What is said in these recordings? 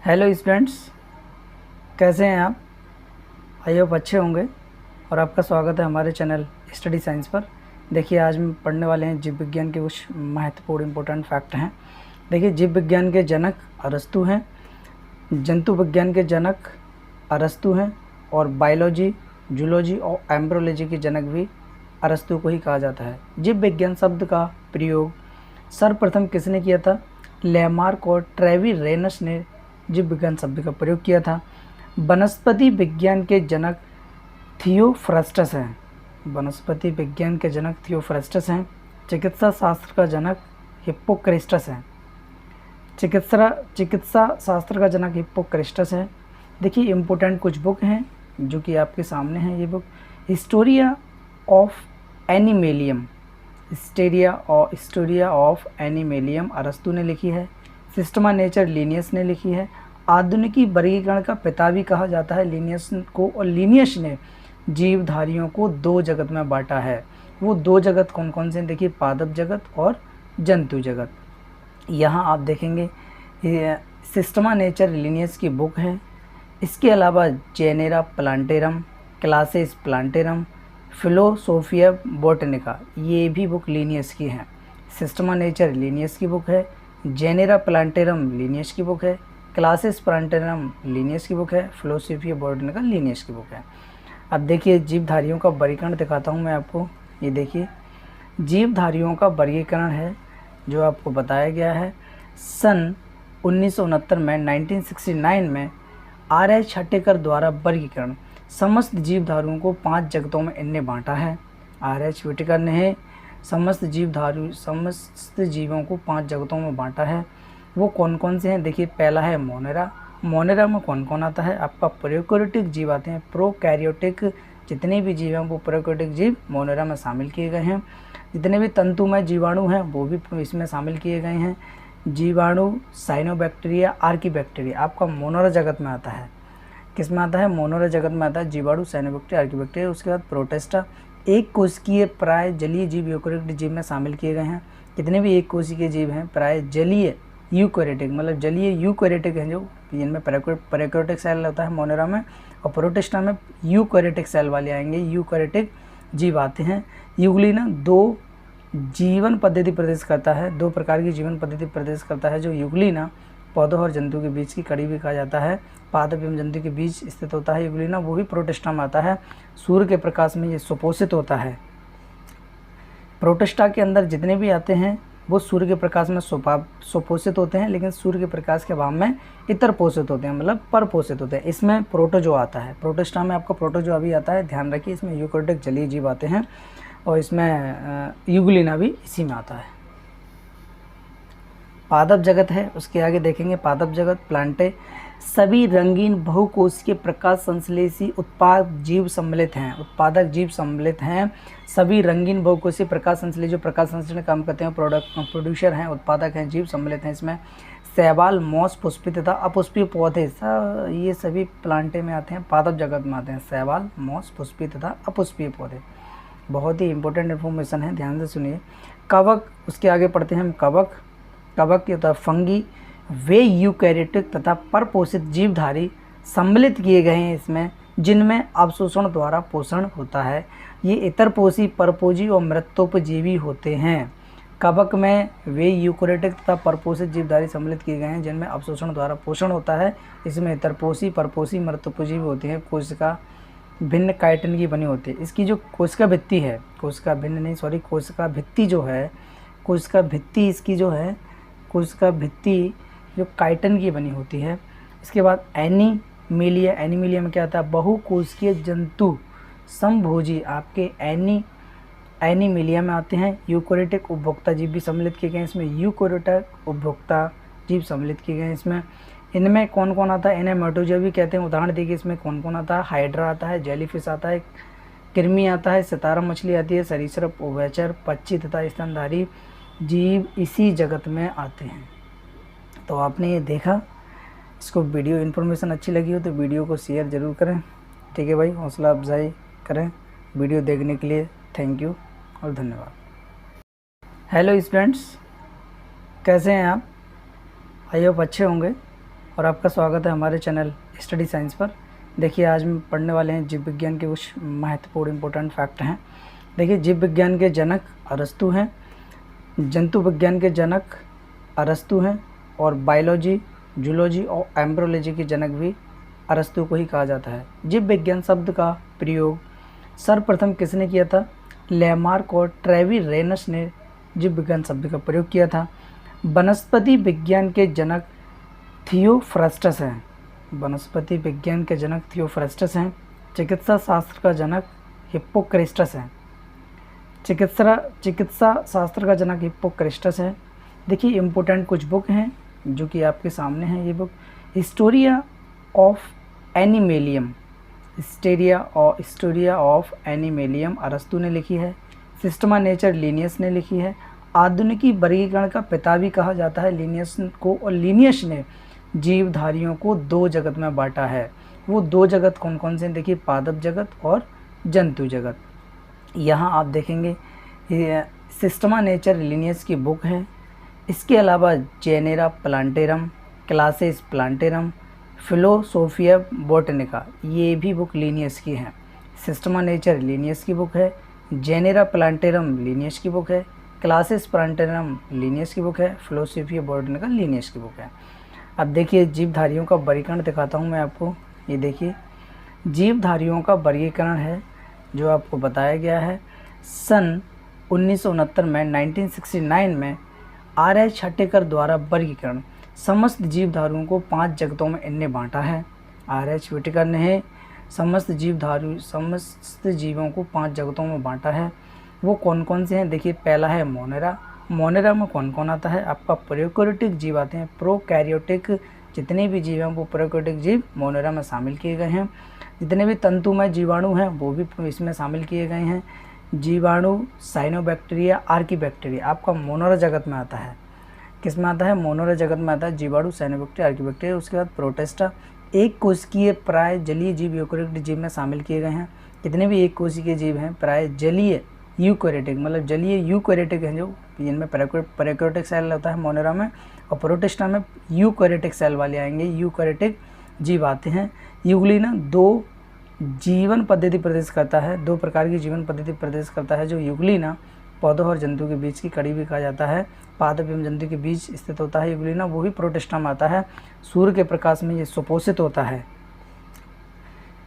Hello students, कैसे हैं आप? आई होप अच्छे होंगे और आपका स्वागत है हमारे चैनल स्टडी साइंस पर। देखिए, आज हम पढ़ने वाले हैं जीव विज्ञान के कुछ महत्वपूर्ण इंपॉर्टेंट फैक्ट हैं। देखिए, जीव विज्ञान के जनक अरस्तु हैं, जंतु विज्ञान के जनक अरस्तु हैं और बायोलॉजी, जूलॉजी और एम्ब्रोलॉजी के जनक भी अरस्तु को ही कहा जाता है। जीव विज्ञान शब्द का प्रयोग सर्वप्रथम किसने किया था? लेमार्क और ट्रेविरेनस ने जीव विज्ञान शब्द का प्रयोग किया था। वनस्पति विज्ञान के जनक थियोफ्रास्टस हैं। वनस्पति विज्ञान के जनक थियोफ्रास्टस हैं। चिकित्सा शास्त्र का जनक हिप्पोक्रेटस है। चिकित्सा शास्त्र का जनक हिप्पोक्रेटस है। देखिए, इम्पोर्टेंट कुछ बुक हैं जो कि आपके सामने हैं। ये book Historia of Animalium, Historia of Animalium अरस्तु ने लिखी है। सिस्टमा नेचर लिनियस ने लिखी है। आधुनिकी वर्गीकरण का पिता भी कहा जाता है लिनियस को, और लिनियस ने जीवधारियों को दो जगत में बांटा है। वो दो जगत कौन कौन से? देखिए, पादप जगत और जंतु जगत। यहाँ आप देखेंगे सिस्टमा नेचर लिनियस की बुक है। इसके अलावा जेनेरा प्लांटेरम, क्लासेस प्लांटेरम, फिलोसोफिया बोटनिका, ये भी बुक लिनियस की हैं। सिस्टमा नेचर लिनियस की बुक है, जेनेरा प्लांटेरम लिनियस की बुक है, क्लासेस प्लांटेरम लिनियस की बुक है, फिलोसोफिया बोटनिका लिनियस की बुक है। अब देखिए, जीवधारियों का वर्गीकरण दिखाता हूँ मैं आपको। ये देखिए, जीवधारियों का वर्गीकरण है जो आपको बताया गया है सन 1969 में 1969 में R.H. हटेकर द्वारा वर्गीकरण। समस्त जीवधारुओं को 5 जगतों में इनने बांटा है। R.H. हटेकर ने समस्त जीवों को 5 जगतों में बांटा है। वो कौन कौन से हैं? देखिए, पहला है मोनेरा। मोनेरा में कौन कौन आता है? आपका प्रोकैरियोटिक जीव आते हैं। प्रोकैरियोटिक जितने भी जीव हैं वो प्रोकैरियोटिक जीव मोनेरा में शामिल किए गए हैं। जितने भी तंतुमय जीवाणु हैं वो भी इसमें शामिल किए गए हैं। जीवाणु, साइनोबैक्टीरिया, आर्कीबैक्टीरिया आपका मोनेरा जगत में आता है। किस में आता है? मोनेरा जगत में आता है जीवाणु, साइनोबैक्टीरिया, आर्कीबैक्टीरिया। उसके बाद प्रोटिस्टा, एक कोशिकीय प्राय जलीय जीव यूकेरियोटिक जीव में शामिल किए गए हैं। जितने भी एक कोशिकीय जीव हैं प्राय जलीय यूकेरियोटिक, मतलब जलीय यूकेरियोटिक हैं, जो जिनमें प्रोकैरियोटिक सेल होता है मोनेरा में, और प्रोटिस्टा में यूकेरियोटिक सेल वाले आएंगे, यूकेरियोटिक जीव आते हैं। यूग्लिना दो जीवन पद्धति प्रदर्शित करता है, 2 प्रकार की जीवन पद्धति प्रदर्शित करता है। जो यूग्लिना पौधों और जंतु के बीच की कड़ी भी कहा जाता है, पादप एवं जंतु के बीच स्थित होता है यूग्लिना, वो भी प्रोटिस्टा में आता है। सूर्य के प्रकाश में ये सुपोषित होता है। प्रोटिस्टा के अंदर जितने भी आते हैं वो सूर्य के प्रकाश में सुपोषित होते हैं, लेकिन सूर्य के प्रकाश के अभाव में इतर पोषित होते हैं, मतलब परपोषित होते हैं। इसमें प्रोटोजो आता है। प्रोटिस्टा में आपका प्रोटोजो अभी आता है, ध्यान रखिए। इसमें यूकेरियोटिक जलीय जीव आते हैं और इसमें यूग्लिना भी इसी में आता है। पादप जगत है, उसके आगे देखेंगे पादप जगत। प्लांटे सभी रंगीन बहुकोशिकीय प्रकाश संश्लेषी उत्पाद जीव सम्मिलित हैं। उत्पादक जीव सम्मिलित हैं। सभी रंगीन बहुकोशिकीय प्रकाश संश्लेषी, जो प्रकाश संश्लेषण काम करते हैं, प्रोड्यूसर हैं, उत्पादक हैं, जीव सम्मिलित हैं इसमें। शैवाल, मॉस, पुष्पीय तथा अपुष्पीय पौधे, ये सभी प्लांटे में आते हैं, पादप जगत में आते हैं। शैवाल, मॉस, पुष्पीय तथा अपुष्पीय पौधे। बहुत ही इंपॉर्टेंट इन्फॉर्मेशन है, ध्यान से सुनिए। कवक, उसके आगे पढ़ते हैं हम कवक। कवक होता है फंगी। वे यूकैरियोटिक तथा परपोषित जीवधारी सम्मिलित किए गए हैं इसमें, जिनमें अवशोषण द्वारा पोषण होता है। ये इतरपोषी, परपोषी और मृतोपजीवी होते हैं। कवक में वे यूकैरियोटिक तथा परपोषित जीवधारी सम्मिलित किए गए हैं, जिनमें अवशोषण द्वारा पोषण होता है। इसमें इतरपोषी, परपोषी, मृतोपजीवी होते हैं। कोशिका भिन्न काइटिन की बनी होती है। इसकी जो कोशिका भित्ति है, कोशिका भित्ति जो है, कोशिका भित्ति इसकी जो है, कोशिका भित्ति जो काइटिन की बनी होती है। इसके बाद एनीमिलिया। एनीमिलिया में क्या आता है? बहुकोशिकीय जंतु समभोजी आपके एनीमिलिया में आते हैं। यूकैरियोटिक उपभोक्ता जीव भी सम्मिलित किए गए हैं इसमें। यूकैरियोटिक उपभोक्ता जीव सम्मिलित किए गए हैं इसमें। इनमें कौन कौन आता है? इन्हें मेटोजोआ भी कहते हैं। उदाहरण देखिए, इसमें कौन कौन आता है? हाइड्रा आता है, जेलीफिश आता है, कृमि आता है, सितारा मछली आती है, सरीसृप, उभयचर, पक्षी तथा स्तनधारी जीव इसी जगत में आते हैं। तो आपने ये देखा। इसको वीडियो इन्फॉर्मेशन अच्छी लगी हो तो वीडियो को शेयर ज़रूर करें। ठीक है भाई, हौसला अफजाई करें। वीडियो देखने के लिए थैंक यू और धन्यवाद। हेलो स्टूडेंट्स, कैसे हैं आप? आई होप अच्छे होंगे और आपका स्वागत है हमारे चैनल स्टडी साइंस पर। देखिए आज हम पढ़ने वाले हैं जीव विज्ञान के कुछ महत्वपूर्ण इंपॉर्टेंट फैक्ट हैं। देखिए जीव विज्ञान के जनक अरस्तु हैं, जंतु विज्ञान के जनक अरस्तु हैं और बायोलॉजी, जूलॉजी और एम्ब्रियोलॉजी के जनक भी अरस्तु को ही कहा जाता है। जीव विज्ञान शब्द का प्रयोग सर्वप्रथम किसने किया था? लेमार्क और ट्रेविरेनस ने जीव विज्ञान शब्द का प्रयोग किया था। वनस्पति विज्ञान के जनक थियोफ्रास्टस हैं। वनस्पति विज्ञान के जनक थियोफ्रास्टस हैं। चिकित्सा शास्त्र का जनक हिप्पोक्रेटस है। चिकित्सा शास्त्र का जनक हिप्पोक्रेटस है। देखिए इम्पोर्टेंट कुछ बुक हैं जो कि आपके सामने हैं। ये book Historia of Animalium, Historia of Animalium अरस्तु ने लिखी है। सिस्टमा नेचर लिनियस ने लिखी है। आधुनिकी वर्गीकरण का पिता भी कहा जाता है लिनियस को, और लिनियस ने जीवधारियों को दो जगत में बांटा है। वो दो जगत कौन कौन से हैं? देखिए पादप जगत और जंतु जगत। यहाँ आप देखेंगे ये सिस्टमा नेचर लिनियस की बुक है। इसके अलावा जेनेरा प्लांटेरम, क्लासेस प्लांटेरम, फिलोसोफिया बोटनिका, ये भी बुक लिनियस की है। सिस्टमा नेचर लिनियस की बुक है, जेनेरा प्लांटेरम लिनियस की बुक है, क्लासेस प्लांटेरम लिनियस की बुक है, फिलोसोफिया बोटनिका लिनियस की बुक है। अब देखिए जीवधारियों का वर्गीकरण दिखाता हूँ मैं आपको। ये देखिए जीवधारियों का वर्गीकरण है जो आपको बताया गया है सन 1969 में 1969 में R.H. हटेकर द्वारा वर्गीकरण। समस्त जीवधारुओं को 5 जगतों में इनने बांटा है। R.H. हटेकर ने समस्त जीवों को 5 जगतों में बांटा है। वो कौन कौन से हैं? देखिए पहला है मोनेरा। मोनेरा में कौन कौन आता है? आपका प्रोकैरियोटिक जीव आते हैं। प्रोकैरियोटिक जितने भी जीव हैं वो प्रोकैरियोटिक जीव मोनेरा में शामिल किए गए हैं। जितने भी तंतुमय जीवाणु हैं वो भी इसमें शामिल किए गए हैं। जीवाणु, साइनोबैक्टीरिया, आर्कीबैक्टीरिया आपका मोनेरा जगत में आता है। किस में आता है? मोनेरा जगत में आता है जीवाणु, साइनोबैक्टीरिया, आर्कीबैक्टीरिया। उसके बाद प्रोटिस्टा, एक कोशिकीय प्राय जलीय जीव यूकेरियोटिक जीव में शामिल किए गए हैं। जितने भी एक कोशिकीय जीव हैं प्राय जलीय यूकेरियोटिक, मतलब जलीय यूकेरियोटिक हैं, जो जिनमें प्रोकैरियोटिक सेल होता है मोनेरा में, और प्रोटिस्टा में यूकेरियोटिक सेल वाले आएंगे, यूकेरियोटिक जीव आते हैं। यूग्लिना 2 जीवन पद्धति प्रदर्शित करता है, 2 प्रकार की जीवन पद्धति प्रदर्शित करता है। जो यूग्लिना पौधों और जंतु के बीच की कड़ी भी कहा जाता है, पादप एवं जंतु के बीच स्थित होता है यूग्लिना, वो भी प्रोटिस्टा में आता है। सूर्य के प्रकाश में ये सुपोषित होता है।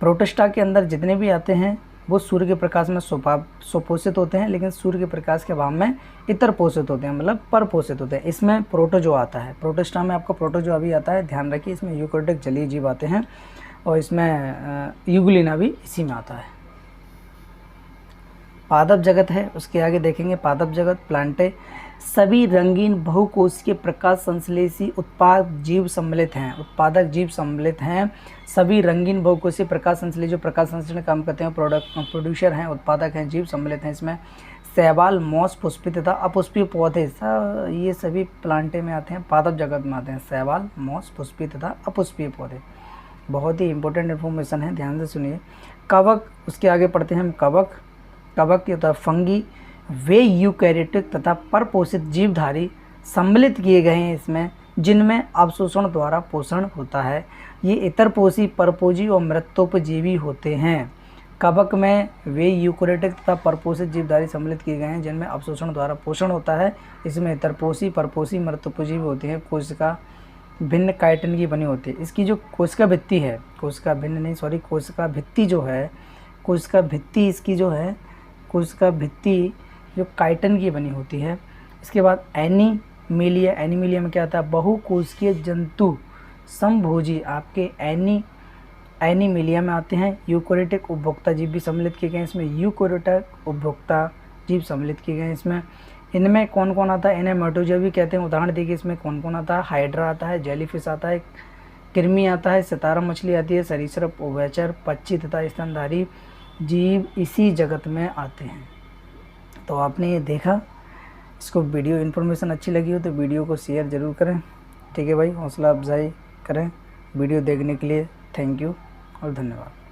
प्रोटिस्टा के अंदर जितने भी आते हैं वो सूर्य के प्रकाश में सुपोषित होते हैं, लेकिन सूर्य के प्रकाश के अभाव में इतर पोषित होते हैं, मतलब परपोषित होते हैं। इसमें प्रोटोजो आता है। प्रोटिस्टा में आपका प्रोटोजोआ भी आता है, ध्यान रखिए। इसमें यूकेरियोटिक जलीय जीव आते हैं और इसमें यूग्लिना भी इसी में आता है। पादप जगत है, उसके आगे देखेंगे पादप जगत। प्लांटे सभी रंगीन बहुकोशिकीय प्रकाश संश्लेषी उत्पाद जीव सम्मिलित हैं, उत्पादक जीव सम्मिलित हैं। सभी रंगीन बहुकोशीय प्रकाश संश्लेषी जो प्रकाश संश्लेषण काम करते हैं, प्रोड्यूसर हैं, उत्पादक हैं, जीव सम्मिलित हैं। इसमें शैवाल, मॉस, पुष्पीय तथा अपुष्पीय पौधे ये सभी प्लांटे में आते हैं, पादप जगत में आते हैं। शैवाल, मॉस, पुष्पीय तथा अपुष्पीय पौधे बहुत ही इंपॉर्टेंट इन्फॉर्मेशन है, ध्यान से सुनिए। कवक, उसके आगे पढ़ते हैं हम कवक। कवक होता है फंगी, वे यूकैरियोटिक तथा परपोषित जीवधारी सम्मिलित किए गए हैं इसमें, जिनमें अवशोषण द्वारा पोषण होता है। ये इतरपोषी, परपोषी और मृतोपजीवी होते हैं। कवक में वे यूकैरियोटिक तथा परपोषित जीवधारी सम्मिलित किए गए हैं जिनमें अवशोषण द्वारा पोषण होता है। इसमें इतरपोषी, परपोषी, मृतोपजीवी होते हैं। कोशिका भिन्न काइटिन की बनी होती है। इसकी जो कोशिका भित्ति है, कोशिका भित्ति जो है, कोशिका भित्ति इसकी जो है, कोशिका भित्ति जो काइटिन की बनी होती है। इसके बाद एनीमिलिया, एनीमिलिया में क्या आता है? बहुकोशिकीय जंतु समभोजी आपके एनीमिलिया में आते हैं। यूकैरियोटिक उपभोक्ता जीव भी सम्मिलित किए गए हैं इसमें, यूकैरियोटिक उपभोक्ता जीव सम्मिलित किए गए हैं इसमें। इनमें कौन कौन आता है? इन्हें मेटोजोआ भी कहते हैं। उदाहरण देखिए इसमें कौन कौन आता है? हाइड्रा आता है, जेलीफिश आता है, कृमि आता है, सितारा मछली आती है, सरीसृप, उभयचर, पक्षी तथा स्तनधारी जीव इसी जगत में आते हैं। तो आपने ये देखा। इसको वीडियो इन्फॉर्मेशन अच्छी लगी हो तो वीडियो को शेयर ज़रूर करें, ठीक है भाई। हौसला अफजाई करें। वीडियो देखने के लिए थैंक यू और धन्यवाद।